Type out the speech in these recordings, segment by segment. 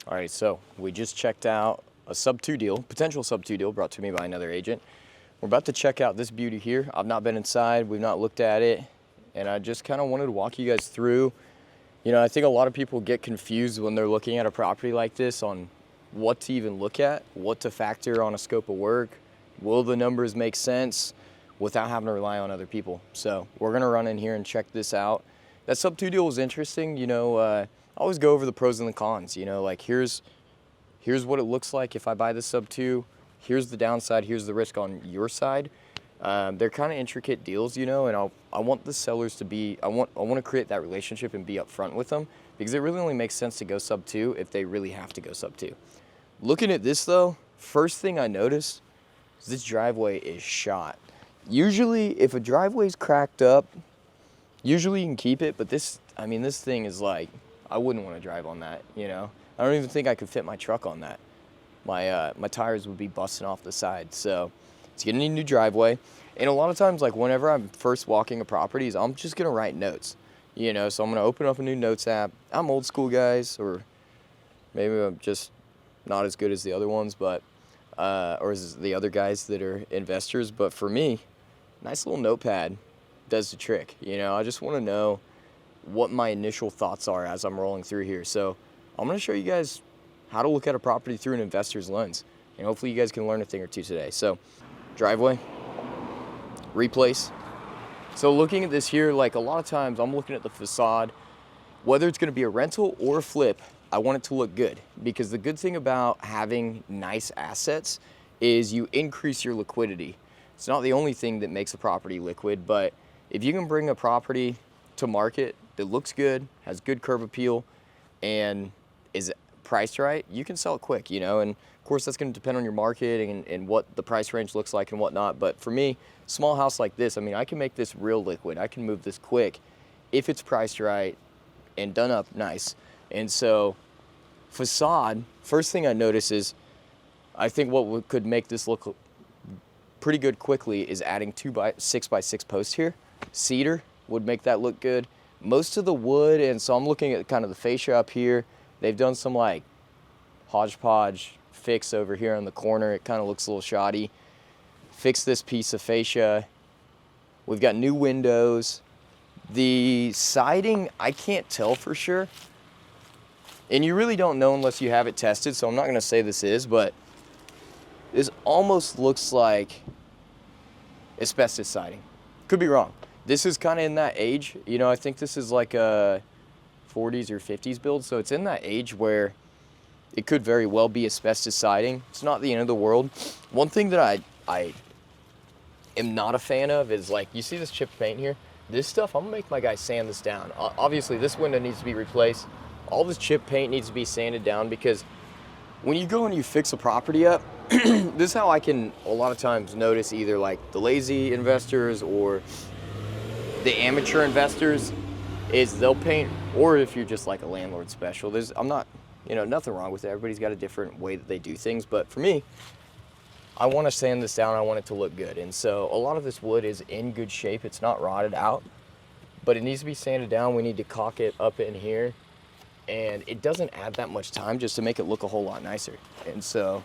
All right, so we just checked out a sub-2 deal, potential sub-2 deal brought to me by another agent. We're about to check out this beauty here. I've not been inside, we've not looked at it, and I just kind of wanted to walk you guys through. You know, I think a lot of people get confused when they're looking at a property like this on what to even look at, what to factor on a scope of work. Will the numbers make sense without having to rely on other people? So we're gonna run in here and check this out. That sub-2 deal was interesting. You know, I always go over the pros and the cons. You know, like here's what it looks like if I buy the sub-2. Here's the downside, here's the risk on your side. They're kind of intricate deals, you know, and I want the sellers to be, I want to create that relationship and be upfront with them, because it really only makes sense to go sub-2 if they really have to go sub-2. Looking at this though, first thing I noticed is this driveway is shot. Usually if a driveway's cracked up, usually you can keep it, but this, I mean, this thing is like, I wouldn't want to drive on that, you know. I don't even think I could fit my truck on that. My tires would be busting off the side. So it's gonna need a new driveway. And a lot of times, like whenever I'm first walking a properties, I'm just gonna write notes, you know. So I'm gonna open up a new notes app. I'm old school, guys, or maybe I'm just not as good as the other ones, but or as the other guys that are investors. But for me, nice little notepad does the trick. You know, I just want to know what my initial thoughts are as I'm rolling through here. So I'm going to show you guys how to look at a property through an investor's lens, and hopefully you guys can learn a thing or two today. So driveway, replace. So looking at this here, like a lot of times I'm looking at the facade, whether it's going to be a rental or a flip, I want it to look good, because the good thing about having nice assets is you increase your liquidity. It's not the only thing that makes a property liquid, but if you can bring a property to market that looks good, has good curb appeal, and is priced right, you can sell it quick, you know. And of course that's going to depend on your market and what the price range looks like and whatnot. But for me, small house like this, I mean, I can make this real liquid. I can move this quick if it's priced right and done up nice. And so facade, first thing I notice is, I think what could make this look pretty good quickly is adding 6x6 posts here. Cedar would make that look good. Most of the wood, and so I'm looking at kind of the fascia up here. They've done some like hodgepodge fix over here on the corner. It kind of looks a little shoddy. Fix this piece of fascia. We've got new windows. The siding, I can't tell for sure. And you really don't know unless you have it tested, so I'm not going to say this is, but this almost looks like asbestos siding. Could be wrong. This is kind of in that age, you know. I think this is like a 40s or 50s build, so it's in that age where it could very well be asbestos siding. It's not the end of the world. One thing that I am not a fan of is, like, you see this chipped paint here? This stuff, I'm gonna make my guy sand this down. Obviously, this window needs to be replaced. All this chipped paint needs to be sanded down, because when you go and you fix a property up, this is how I can a lot of times notice either like the lazy investors or the amateur investors, is they'll paint, or if you're just like a landlord special, I'm not, you know, nothing wrong with it. Everybody's got a different way that they do things, but for me, I want to sand this down. I want it to look good. And so a lot of this wood is in good shape. It's not rotted out, but it needs to be sanded down. We need to caulk it up in here, and it doesn't add that much time just to make it look a whole lot nicer. And so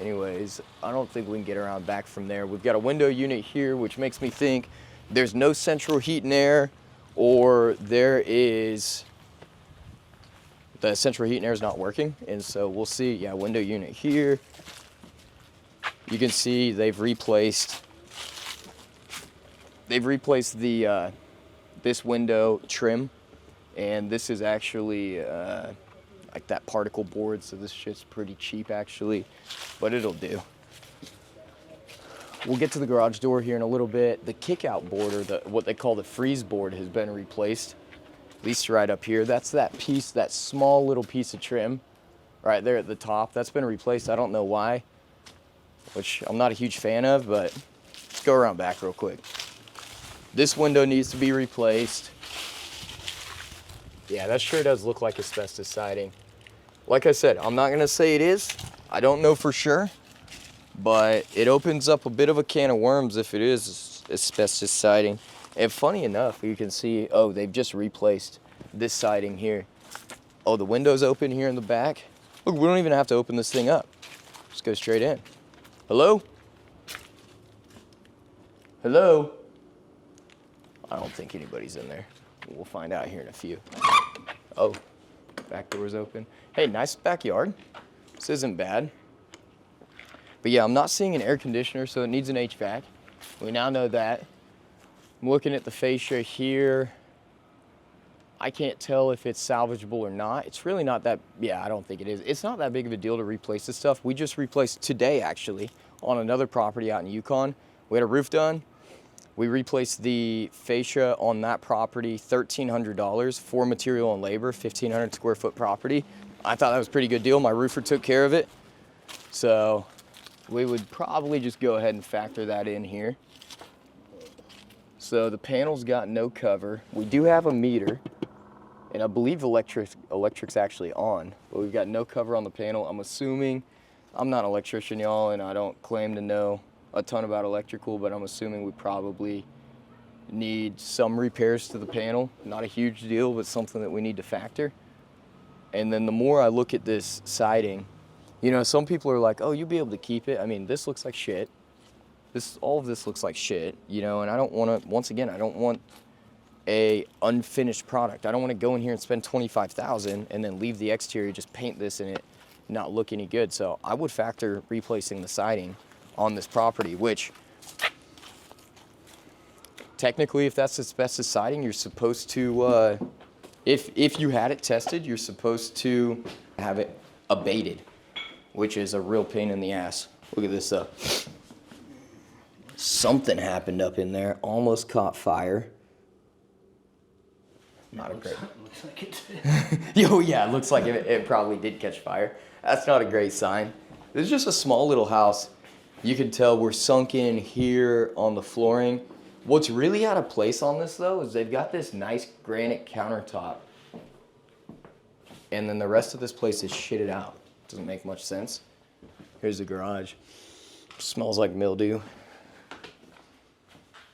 anyways, I don't think we can get around back from there. We've got a window unit here, which makes me think there's no central heat and air, or there is, the central heat and air is not working. And so we'll see. Yeah, window unit here. You can see they've replaced the this window trim, and this is actually like that particle board, so this shit's pretty cheap actually, but it'll do. We'll get to the garage door here in a little bit. The kick-out board, or what they call the freeze board, has been replaced, at least right up here. That's that piece, that small little piece of trim right there at the top. That's been replaced. I don't know why, which I'm not a huge fan of, but let's go around back real quick. This window needs to be replaced. Yeah, that sure does look like asbestos siding. Like I said, I'm not gonna say it is. I don't know for sure, but it opens up a bit of a can of worms if it is asbestos siding. And funny enough, you can see, oh, they've just replaced this siding here. Oh, the window's open here in the back. Look, we don't even have to open this thing up. Just go straight in. Hello? Hello? I don't think anybody's in there. We'll find out here in a few. Oh, back door's open. Hey, nice backyard. This isn't bad. But yeah, I'm not seeing an air conditioner, so it needs an HVAC. We now know that. I'm looking at the fascia here. I can't tell if it's salvageable or not. It's really not that, yeah, I don't think it is. It's not that big of a deal to replace this stuff. We just replaced today, actually, on another property out in Yukon. We had a roof done. We replaced the fascia on that property, $1,300 for material and labor, 1,500 square foot property. I thought that was a pretty good deal. My roofer took care of it. So we would probably just go ahead and factor that in here. So the panel's got no cover. We do have a meter, and I believe electric's actually on, but we've got no cover on the panel. I'm assuming, I'm not an electrician, y'all, and I don't claim to know a ton about electrical, but I'm assuming we probably need some repairs to the panel. Not a huge deal, but something that we need to factor. And then the more I look at this siding, you know, some people are like, oh, you'll be able to keep it. I mean, this looks like shit. All of this looks like shit, you know, and I don't want to, once again, I don't want a unfinished product. I don't want to go in here and spend $25,000 and then leave the exterior, just paint this in it, not look any good. So I would factor replacing the siding on this property, which technically, if that's asbestos siding, you're supposed to, if you had it tested, you're supposed to have it abated, which is a real pain in the ass. Look at this stuff. Something happened up in there, almost caught fire. Not a great. Looks like it. Oh yeah, it looks like it probably did catch fire. That's not a great sign. This is just a small little house. You can tell we're sunk in here on the flooring. What's really out of place on this though is they've got this nice granite countertop. And then the rest of this place is shitted out. Doesn't make much sense. Here's the garage. Smells like mildew.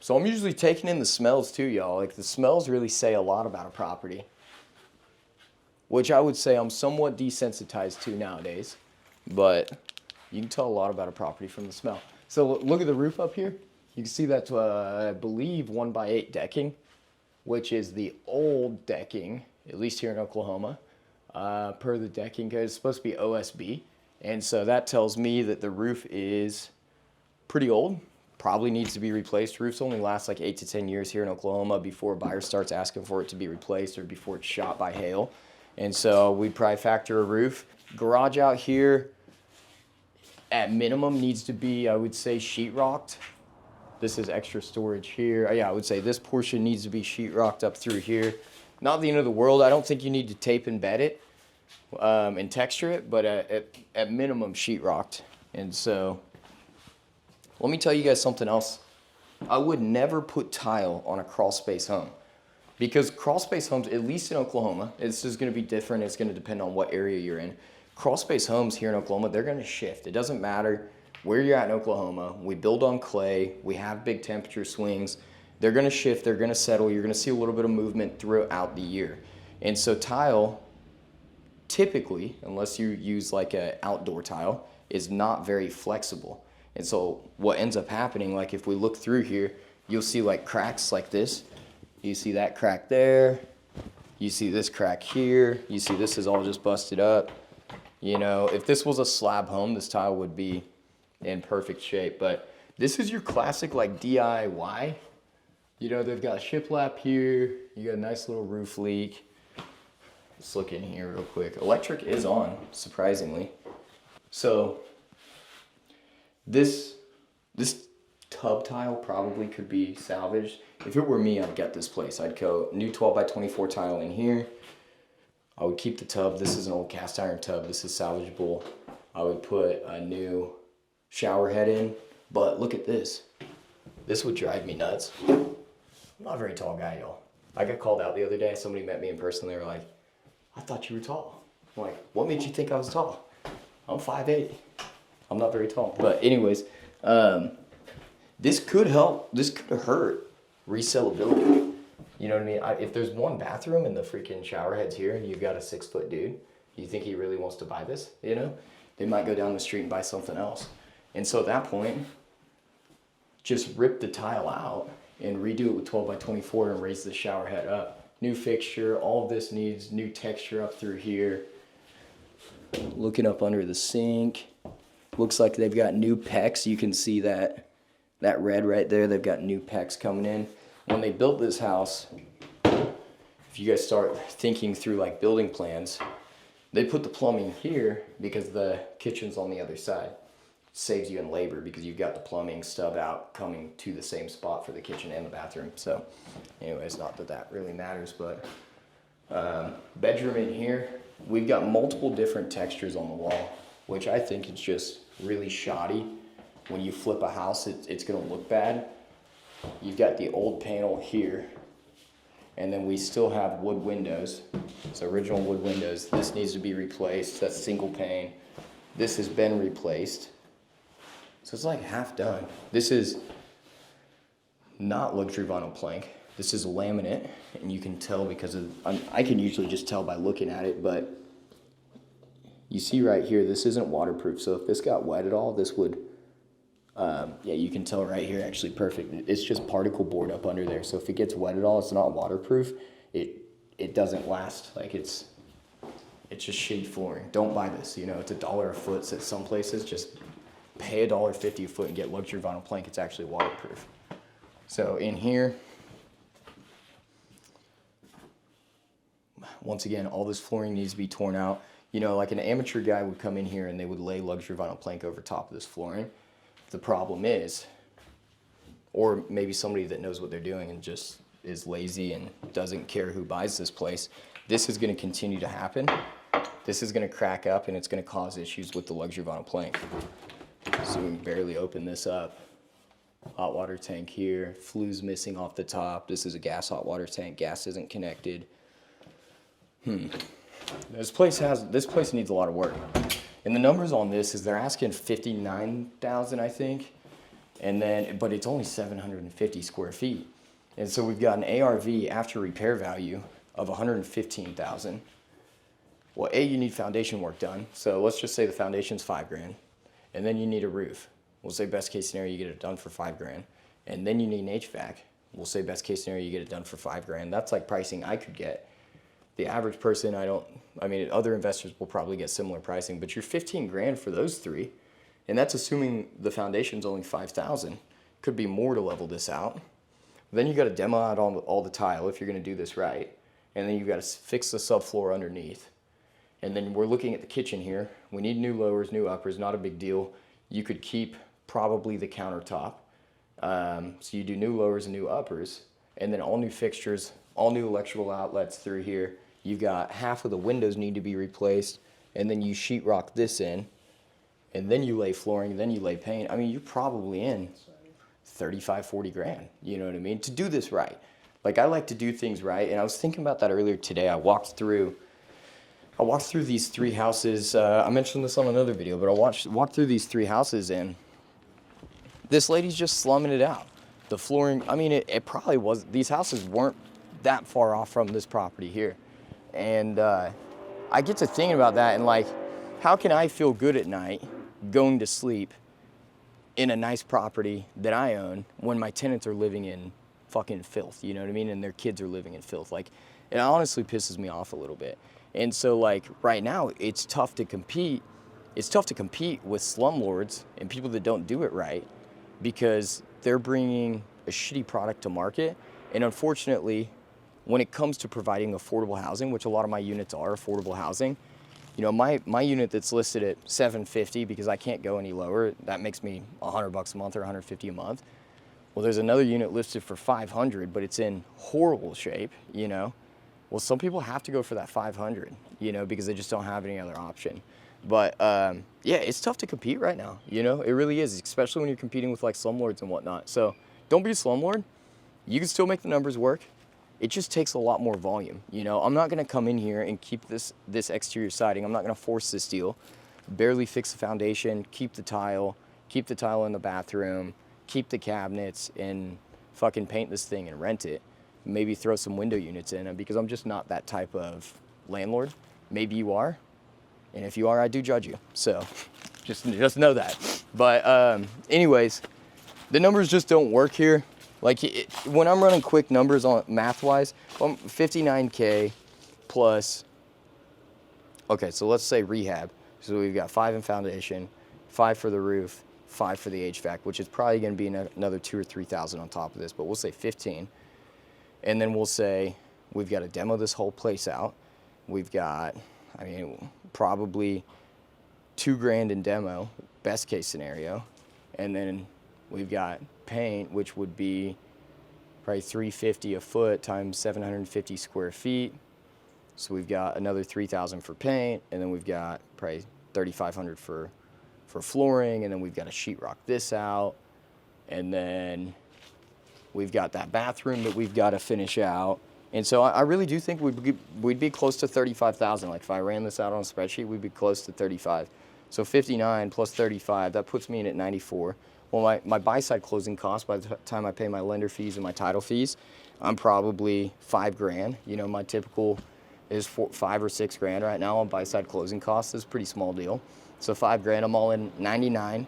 So I'm usually taking in the smells too, y'all. Like the smells really say a lot about a property, which I would say I'm somewhat desensitized to nowadays, but you can tell a lot about a property from the smell. So look at the roof up here. You can see that, I believe, 1x8 decking, which is the old decking, at least here in Oklahoma, per the decking code. It's supposed to be OSB. And so that tells me that the roof is pretty old, probably needs to be replaced. Roofs only last like 8 to 10 years here in Oklahoma before a buyer starts asking for it to be replaced or before it's shot by hail. And so we'd probably factor a roof. Garage out here, at minimum, needs to be, I would say, sheetrocked. This is extra storage here. Yeah, I would say this portion needs to be sheetrocked up through here. Not the end of the world. I don't think you need to tape and bed it and texture it, but at minimum, sheetrocked. And so let me tell you guys something else. I would never put tile on a crawl space home because crawl space homes, at least in Oklahoma, it's just going to be different. It's going to depend on what area you're in. Crawl space homes here in Oklahoma, they're going to shift. It doesn't matter where you're at in Oklahoma. We build on clay. We have big temperature swings. They're going to shift. They're going to settle. You're going to see a little bit of movement throughout the year. And so tile, typically, unless you use like an outdoor tile, is not very flexible. And so what ends up happening, like if we look through here, you'll see like cracks like this. You see that crack there. You see this crack here. You see this is all just busted up. You know, if this was a slab home, this tile would be in perfect shape. But this is your classic like DIY. You know, they've got a shiplap here. You got a nice little roof leak. Let's look in here real quick. Electric is on, surprisingly. So this tub tile probably could be salvaged. If it were me, I'd get this place. I'd go new 12x24 tile in here. I would keep the tub. This is an old cast iron tub. This is salvageable. I would put a new shower head in. But look at this. This would drive me nuts. I'm not a very tall guy, y'all. I got called out the other day. Somebody met me in person. They were like, I thought you were tall. I'm like, what made you think I was tall? I'm 5'8". I'm not very tall. But anyways, this could help. This could hurt resellability. You know what I mean? If there's one bathroom and the freaking shower head's here and you've got a 6 foot dude, you think he really wants to buy this? You know? They might go down the street and buy something else. And so at that point, just rip the tile out and redo it with 12 by 24 and raise the shower head up. New fixture, all of this needs new texture up through here. Looking up under the sink, looks like they've got new PEX. You can see that red right there. They've got new PEX coming in. When they built this house, if you guys start thinking through like building plans, they put the plumbing here because the kitchen's on the other side. Saves you in labor because you've got the plumbing stub out coming to the same spot for the kitchen and the bathroom. So anyways, not that that really matters, but bedroom in here, we've got multiple different textures on the wall, which I think is just really shoddy. When you flip a house, it's gonna look bad. You've got the old panel here, and then we still have wood windows. So original wood windows. This needs to be replaced. That's single pane. This has been replaced. So it's like half done. This is not luxury vinyl plank. This is laminate, and you can tell because of, I can usually just tell by looking at it, but you see right here, this isn't waterproof. So if this got wet at all, this would, yeah, you can tell right here, actually perfect. It's just particle board up under there. So if it gets wet at all, it's not waterproof. It doesn't last. Like it's just shitty flooring. Don't buy this. You know, it's $1 a foot at some places. Just pay $1.50 a foot and get luxury vinyl plank. It's actually waterproof. So in here, once again, all this flooring needs to be torn out. You know, like an amateur guy would come in here and they would lay luxury vinyl plank over top of this flooring. The problem is, or maybe somebody that knows what they're doing and just is lazy and doesn't care who buys this place, this is going to continue to happen. This is going to crack up and it's going to cause issues with the luxury vinyl plank. So we can barely open this up. Hot water tank here, flues missing off the top. This is a gas hot water tank. Gas isn't connected. This place needs a lot of work. And the numbers on this is they're asking $59,000, I think, and then but it's only 750 square feet, and so we've got an ARV after repair value of $115,000. Well, you need foundation work done, so let's just say the foundation's $5,000, and then you need a roof. We'll say best case scenario you get it done for $5,000, and then you need an HVAC. We'll say best case scenario you get it done for $5,000. That's like pricing I could get. The average person, I mean, other investors will probably get similar pricing, but you're $15,000 for those three, and that's assuming the foundation's only $5,000. Could be more to level this out. Then you got to demo out all the tile if you're going to do this right, and then you've got to fix the subfloor underneath. And then we're looking at the kitchen here. We need new lowers, new uppers, not a big deal. You could keep probably the countertop. So you do new lowers and new uppers, and then all new fixtures, all new electrical outlets through here. You've got half of the windows need to be replaced, and then you sheetrock this in, and then you lay flooring, then you lay paint. I mean, you're probably in 35, 40 grand, you know what I mean, to do this right. Like, I like to do things right, and I was thinking about that earlier today. I walked through these three houses. I mentioned this on another video, but I walked through these three houses, and this lady's just slumming it out. The flooring, I mean, it probably was, these houses weren't that far off from this property here. And I get to thinking about that and like, how can I feel good at night going to sleep in a nice property that I own when my tenants are living in fucking filth, you know what I mean? And their kids are living in filth. Like, it honestly pisses me off a little bit. And so like right now it's tough to compete. It's tough to compete with slumlords and people that don't do it right because they're bringing a shitty product to market. And unfortunately, when it comes to providing affordable housing, which a lot of my units are affordable housing, you know, my unit that's listed at $750 because I can't go any lower, that makes me $100 a month or $150 a month. Well, there's another unit listed for $500, but it's in horrible shape, you know. Well, some people have to go for that $500, you know, because they just don't have any other option. But yeah, it's tough to compete right now, you know, it really is, especially when you're competing with like slumlords and whatnot. So don't be a slumlord. You can still make the numbers work. It just takes a lot more volume, you know. I'm not gonna come in here and keep this exterior siding. I'm not gonna force this deal. Barely fix the foundation, keep the tile in the bathroom, keep the cabinets, and fucking paint this thing and rent it. maybe throw some window units in, and because I'm just not that type of landlord. Maybe you are, and if you are, I do judge you. So just know that. But anyways, the numbers just don't work here. Like when I'm running quick numbers on math-wise, 59K plus, okay, so let's say rehab. So we've got 5 in foundation, 5 for the roof, 5 for the HVAC, which is probably gonna be another 2,000 or 3,000 on top of this, but we'll say 15. And then we'll say we've got to demo this whole place out. We've got, I mean, probably $2,000 in demo, best case scenario. And then we've got paint, which would be probably $350 a foot times 750 square feet. So we've got another 3,000 for paint, and then we've got probably 3,500 for flooring, and then we've got to sheetrock this out, and then we've got that bathroom that we've got to finish out. And so I really do think we'd be close to 35,000. Like if I ran this out on a spreadsheet, we'd be close to 35. So 59 plus 35, that puts me in at 94. Well, my buy-side closing cost, by the time I pay my lender fees and my title fees, I'm probably $5,000. You know, my typical is $5 or $6,000 right now on buy-side closing costs. It's a pretty small deal. So $5,000, I'm all in 99,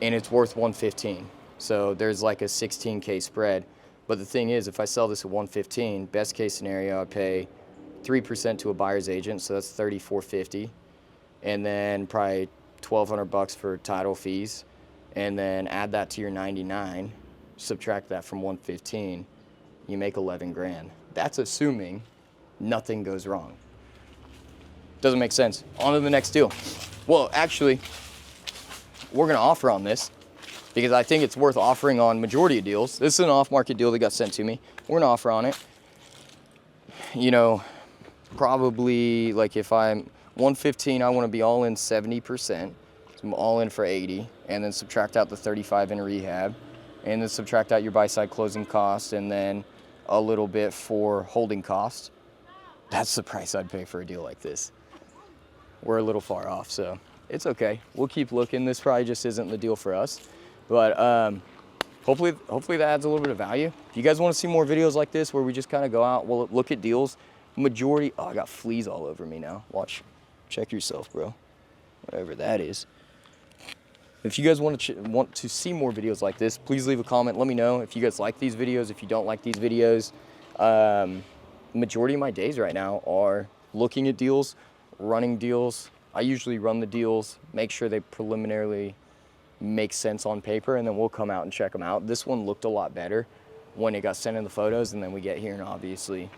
and it's worth 115. So there's like a 16K spread. But the thing is, if I sell this at 115, best case scenario, I pay 3% to a buyer's agent, so that's $3,450, and then probably $1,200 for title fees, and then add that to your 99, subtract that from 115, you make $11,000. That's assuming nothing goes wrong. Doesn't make sense. On to the next deal. Well, actually, we're gonna offer on this because I think it's worth offering on majority of deals. This is an off-market deal that got sent to me. We're gonna offer on it. You know, probably like if I'm 115, I wanna be all in 70%. So I'm all in for 80, and then subtract out the 35 in rehab, and then subtract out your buy-side closing costs, and then a little bit for holding costs. That's the price I'd pay for a deal like this. We're a little far off, so it's okay. We'll keep looking. This probably just isn't the deal for us, but hopefully that adds a little bit of value. If you guys want to see more videos like this where we just kind of go out, we'll look at deals. Majority, oh, I got fleas all over me now. Watch, check yourself, bro. Whatever that is. If you guys want to see more videos like this, please leave a comment. Let me know if you guys like these videos, if you don't like these videos. Majority of my days right now are looking at deals, running deals. I usually run the deals, make sure they preliminarily make sense on paper, and then we'll come out and check them out. This one looked a lot better when it got sent in the photos, and then we get here and obviously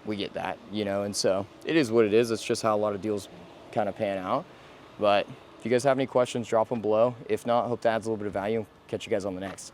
we get that, you know, and so it is what it is. It's just how a lot of deals kind of pan out. But if you guys have any questions, drop them below. If not, hope that adds a little bit of value. Catch you guys on the next.